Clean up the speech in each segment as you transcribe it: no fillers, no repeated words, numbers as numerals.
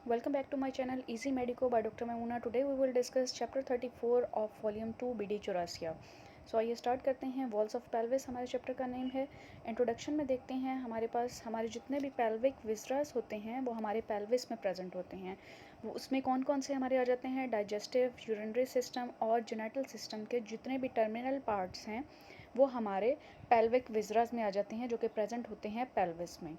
Welcome back to my channel Easy Medico by Dr. Maimuna. Today we will discuss chapter 34 of volume 2 BD Chorasiya. सो आइए start करते हैं. Walls of pelvis हमारे chapter का name है. Introduction में देखते हैं हमारे पास हमारे जितने भी पेल्विक विजरास होते हैं वो हमारे पेल्विस में प्रेजेंट होते हैं. वो उसमें कौन कौन से हमारे आ जाते हैं? डाइजेस्टिव, यूरिनरी सिस्टम और जेनेटल सिस्टम के जितने भी टर्मिनल पार्ट्स हैं वो हमारे पेल्विक विजरास में आ जाते हैं, जो कि प्रेजेंट होते हैं पेल्विस में.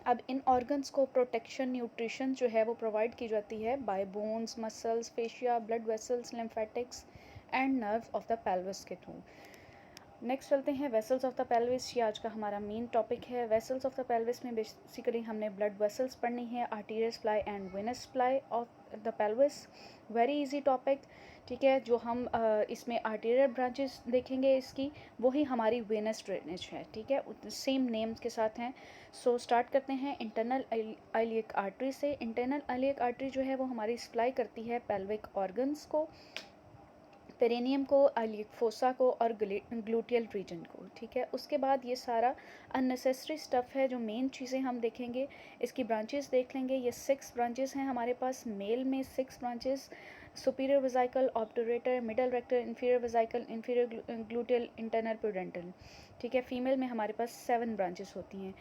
अब इन ऑर्गन्स को प्रोटेक्शन, न्यूट्रिशन जो है वो प्रोवाइड की जाती है bye bones, muscles, fascia, blood vessels, lymphatics and nerves of the pelvis के थ्रू. नेक्स्ट चलते हैं वेसल्स ऑफ द पेल्विस. ये आज का हमारा मेन टॉपिक है. वेसल्स ऑफ द पेल्विस में बेसिकली हमने ब्लड वेसल्स पढ़नी है, arteries supply and venous supply of the pelvis. Very easy topic, ठीक है. जो हम इसमें आर्टीरियल ब्रांचेस देखेंगे इसकी, वही हमारी वेनस ड्रेनेज है, ठीक है. सेम नेम्स के साथ हैं. सो स्टार्ट करते हैं इंटरनल इलियक आर्टरी से. इंटरनल इलियक आर्टरी जो है वो हमारी सप्लाई करती है पेल्विक ऑर्गन्स को, पेरिनियम को, इलियक फोसा को और ग्लूटियल रीजन को, ठीक है. उसके बाद ये सारा अननेसेसरी स्टफ़ है. जो मेन चीज़ें हम देखेंगे, इसकी ब्रांचेस देख लेंगे. ये 6 ब्रांचेस हैं हमारे पास. मेल में 6 branches: superior vesical, obturator, middle rector, inferior vesical, inferior gluteal, internal pudendal, ठीक है. फीमेल में हमारे पास 7 ब्रांचेस होती हैं.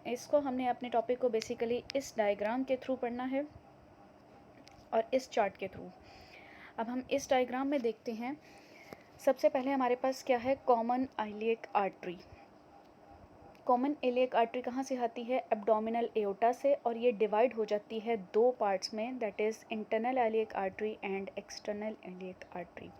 इसको हमने अपने टॉपिक को बेसिकली इस डायग्राम के थ्रू पढ़ना है और इस चार्ट के थ्रू. अब हम इस डायग्राम में देखते हैं. सबसे पहले हमारे पास क्या है? Common iliac artery. Common iliac artery कहाँ से आती है? एब्डोमिनल एओर्टा से, और ये डिवाइड हो जाती है 2 पार्ट्स में, that is internal iliac artery and external iliac artery.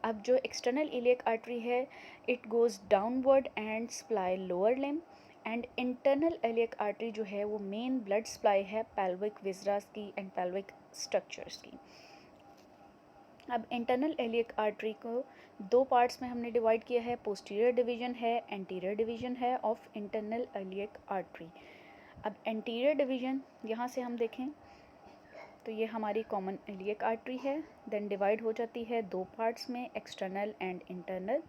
अब जो एक्सटर्नल इलियक आर्टरी है, it goes downward and supply lower limb, and internal iliac artery जो है वो मेन ब्लड सप्लाई है पेल्विक विजरास की एंड पेल्विक स्ट्रक्चर्स की. अब इंटरनल इलियक आर्टरी को 2 पार्ट्स में हमने डिवाइड किया है. पोस्टीरियर डिवीजन है, एंटीरियर डिवीजन है ऑफ इंटरनल इलियक आर्टरी. अब एंटीरियर डिवीजन यहाँ से हम देखें तो ये हमारी कॉमन इलियक आर्टरी है. देन डिवाइड हो जाती है 2 पार्ट्स में, एक्सटर्नल एंड इंटरनल.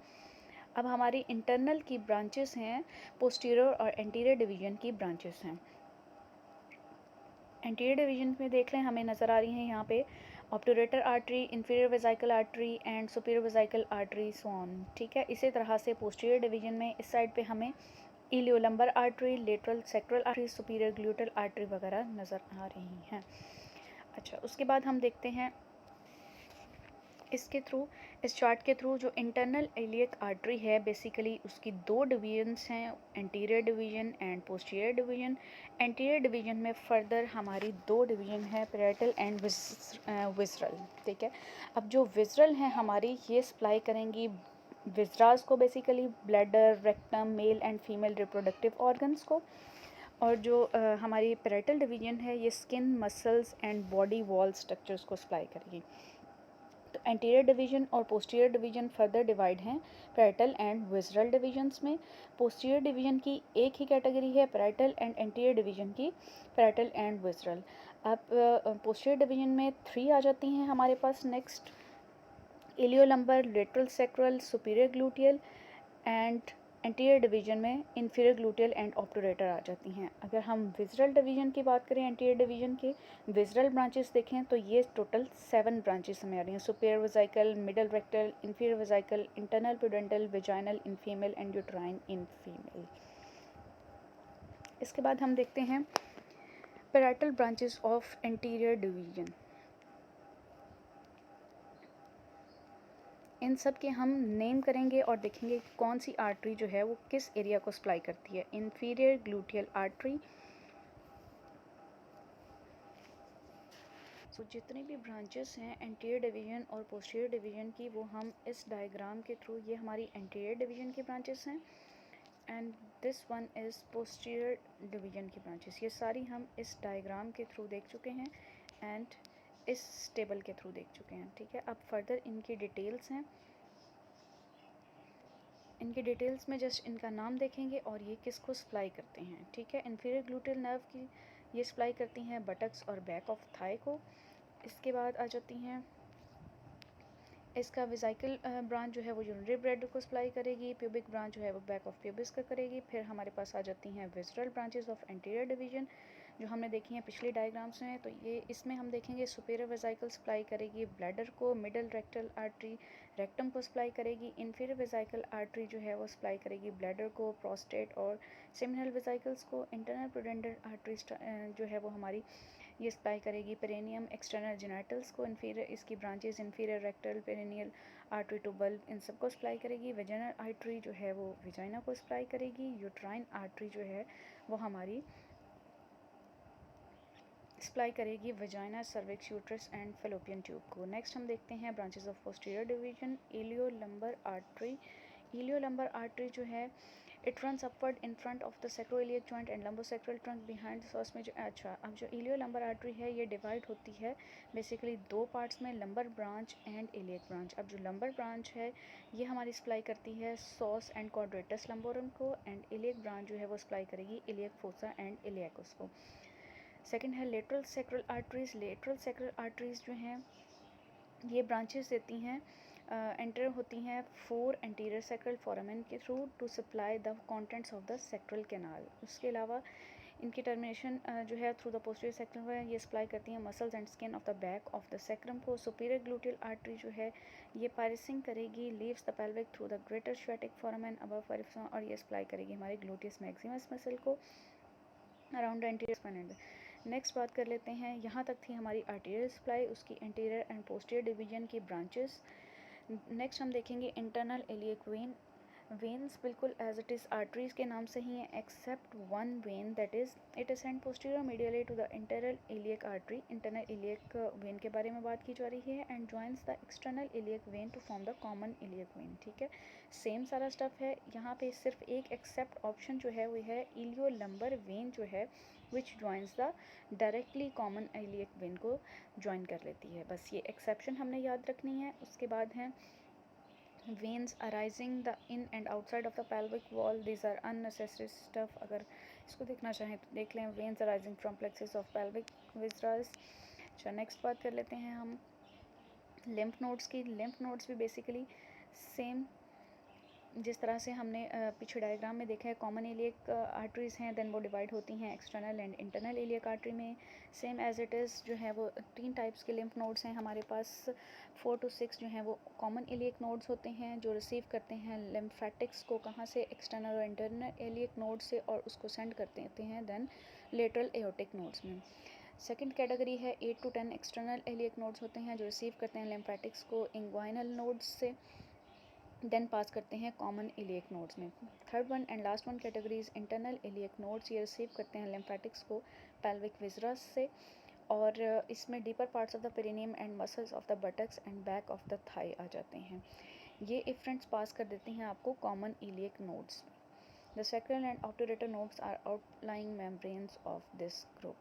अब हमारी इंटरनल की ब्रांचेस हैं, पोस्टीरियर और एंटीरियर डिवीजन की ब्रांचेस हैं. एंटीरियर डिवीजन में देख लें, हमें नज़र आ रही हैं यहाँ पे obturator artery, inferior vesicle artery and superior vesicle artery, so on, ठीक है. इसी तरह से पोस्टीरियर डिवीजन में इस साइड पे हमें iliolumbar artery, lateral sacral artery, superior gluteal artery वगैरह नज़र आ रही हैं. अच्छा, उसके बाद हम देखते हैं इसके थ्रू, इस चार्ट के थ्रू, जो इंटरनल इलियक आर्टरी है बेसिकली उसकी 2 डिवीजन्स हैं, anterior division and posterior division. Anterior division में फर्दर हमारी 2 डिवीजन है, पैरेटल एंड विज़रल, ठीक है. अब जो विज़रल हैं हमारी, ये सप्लाई करेंगी विजरास को, basically bladder, rectum, male and female reproductive organs को. और जो हमारी पैरेटल डिवीजन है, ये skin, muscles and body wall structures को सप्लाई करेगी. तो एंटीरियर डिवीजन और पोस्टीरियर डिवीजन फर्दर डिवाइड हैं पैरेटल एंड विज़रल डिवीजन्स में. पोस्टीरियर डिवीजन की एक ही कैटेगरी है, पैरेटल एंड एंटीरियर डिवीजन की पैरेटल एंड विज़रल. अब पोस्टीरियर डिवीजन में 3 आ जाती हैं हमारे पास. Next इलियोलंबर, lateral sacral, superior gluteal, and anterior division में इंफीरियर ग्लूटियल एंड ऑब्टूरेटर आ जाती हैं. अगर हम विज़रल डिवीजन की बात करें, एंटीरियर डिवीजन के विज़रल ब्रांचेस देखें तो ये टोटल 7 ब्रांचेस हमें आ रही हैं. Superior vesical, middle rectal, inferior vesical, internal pudendal, vaginal in female and uterine in female. इसके बाद हम देखते हैं parietal branches of anterior division. इन सब के हम नेम करेंगे और देखेंगे कौन सी आर्टरी जो है वो किस एरिया को सप्लाई करती है. Inferior gluteal artery. सो जितनी भी ब्रांचेस हैं एंटीरियर डिवीजन और पोस्टीरियर डिवीजन की, वो हम इस डायग्राम के थ्रू, ये हमारी एंटीरियर डिवीजन की ब्रांचेस हैं and this one is posterior division की ब्रांचेस. ये सारी हम इस डायग्राम के थ्रू देख चुके हैं एंड इस टेबल के थ्रू देख चुके हैं, ठीक है. अब फर्दर इनकी डिटेल्स हैं. इनके डिटेल्स में जस्ट इनका नाम देखेंगे और ये किसको सप्लाई करते हैं, ठीक है. इंफीरियर ग्लूटियल नर्व की ये सप्लाई करती हैं बटक्स और बैक ऑफ थाई को. इसके बाद आ जाती हैं, इसका वेसिकल ब्रांच जो है वो यूरिनरी ब्लैडर को सप्लाई करेगी. प्यूबिक ब्रांच जो है वो बैक ऑफ प्यूबिस का करेगी. फिर हमारे पास आ जाती हैं विज़रल ब्रांचेस ऑफ एंटीरियर डिवीजन. जो हमने देखी हैं पिछली डायग्राम्स में। तो ये इसमें हम देखेंगे सुपीरियर वेसिकल सप्लाई करेगी ब्लैडर को, मिडल रेक्टल आर्टरी रेक्टम को सप्लाई करेगी, इन्फीरियर वेसिकल आर्टरी जो है वो सप्लाई करेगी ब्लैडर को, प्रोस्टेट और सेमिनल वेसिकल्स को, इंटरनल प्रूडेंटल आर्टरी जो है वो हमारी ये सप्लाई करेगी पेरेनियम एक्सटर्नल जेनिटल्स को, इन्फीरियर इसकी branches inferior rectal perineal artery to bulb इन सबको सप्लाई करेगी। वेजाइनल आर्टरी जो है वो वेजाइना को सप्लाई करेगी। यूट्राइन आर्टरी जो है वो हमारी सप्लाई करेगी vagina, cervix, uterus and fallopian tube को। नेक्स्ट हम देखते हैं branches of posterior division. Iliolumbar artery. Iliolumbar artery जो है it runs upward in front of the sacroiliac joint and lumbosacral trunk behind the psoas में जो अच्छा अब जो इलियोलंबर आर्टरी है ये डिवाइड होती है बेसिकली दो पार्ट्स में, lumbar branch and iliac branch. अब जो लंबर ब्रांच है ये हमारी सप्लाई करती है सॉस एंड क्वाड्रेटस लंबोरम को, एंड इलियक ब्रांच जो है वो सप्लाई करेगी इलियक फोसा एंड इलियकस को। सेकंड है lateral sacral arteries. Lateral sacral arteries जो हैं ये ब्रांचेस देती हैं एंटर होती हैं फोर एंटीरियर सैक्रल फोरामेन के through to supply the contents of the sacral canal. उसके अलावा इनकी टर्मिनेशन जो है थ्रू द पोस्टीरियर सैक्रम है, ये सप्लाई करती हैं muscles and skin of the back of the sacrum को। सुपीरियर ग्लूटियल आर्टरी जो है ये पायरिसिंग करेगी leaves the pelvic through the greater श्वेटिक foramen above peripheral, और ये सप्लाई करेगी हमारे ग्लूटियस मैक्सिमस मसल को around the anterior spine and. Next बात कर लेते हैं, यहाँ तक थी हमारी आर्टीरियल सप्लाई, उसकी इंटीरियर एंड पोस्टीरियर डिवीजन की ब्रांचेस। नेक्स्ट हम देखेंगे इंटरनल इलियक वेन। वेन्स बिल्कुल एज इट इज़ आर्टरीज के नाम से ही है, except one vein that is it is sent posterior medially to the internal iliac artery. Internal iliac vein के बारे में बात की जा रही है and joins the external iliac vein to form the common iliac vein. ठीक है, सेम सारा स्टफ है। यहाँ पे सिर्फ एक एक्सेप्ट ऑप्शन जो है वो है इलियोलंबर वेन जो है which joins the directly common iliac vein को ज्वाइन कर लेती है। बस ये एक्सेप्शन हमने याद रखनी है। उसके बाद है veins arising the in and outside of the pelvic wall, these are unnecessary stuff। अगर इसको देखना चाहें तो देख लें, veins arising from plexus of pelvic viscerals। अच्छा, नेक्स्ट बात कर लेते हैं हम lymph nodes की। lymph nodes भी बेसिकली सेम जिस तरह से हमने पीछे डायग्राम में देखा है, कॉमन इलियक आर्टरीज़ हैं, देन वो डिवाइड होती हैं external and internal iliac artery में। सेम एज इट इज़ जो है वो तीन टाइप्स के लिम्फ नोड्स हैं हमारे पास। 4 to 6 जो हैं वो कॉमन इलियक नोड्स होते हैं जो रिसीव करते हैं लिम्फेटिक्स को कहाँ से, एक्सटर्नल और इंटरनल इलियक नोड से, और उसको सेंड करते हैं देन लेटरल एओर्टिक नोड्स में। सेकेंड कैटेगरी है 8 to 10 एक्सटर्नल इलियक नोड्स होते हैं जो रिसीव करते हैं लिम्फेटिक्स को इंग्वाइनल नोड्स से, देन पास करते हैं कॉमन इलियक नोड्स में। Third one and last one category is internal iliac nodes. ये रिसीव करते हैं लिम्फेटिक्स को पेल्विक विजरस से, और इसमें deeper parts of the perineum and muscles of the buttocks and back of the thigh आ जाते हैं। ये इफ्रेंट्स पास कर देती हैं आपको कॉमन इलियक नोड्स में। The sacral and obturator nodes are outlying membranes of this group.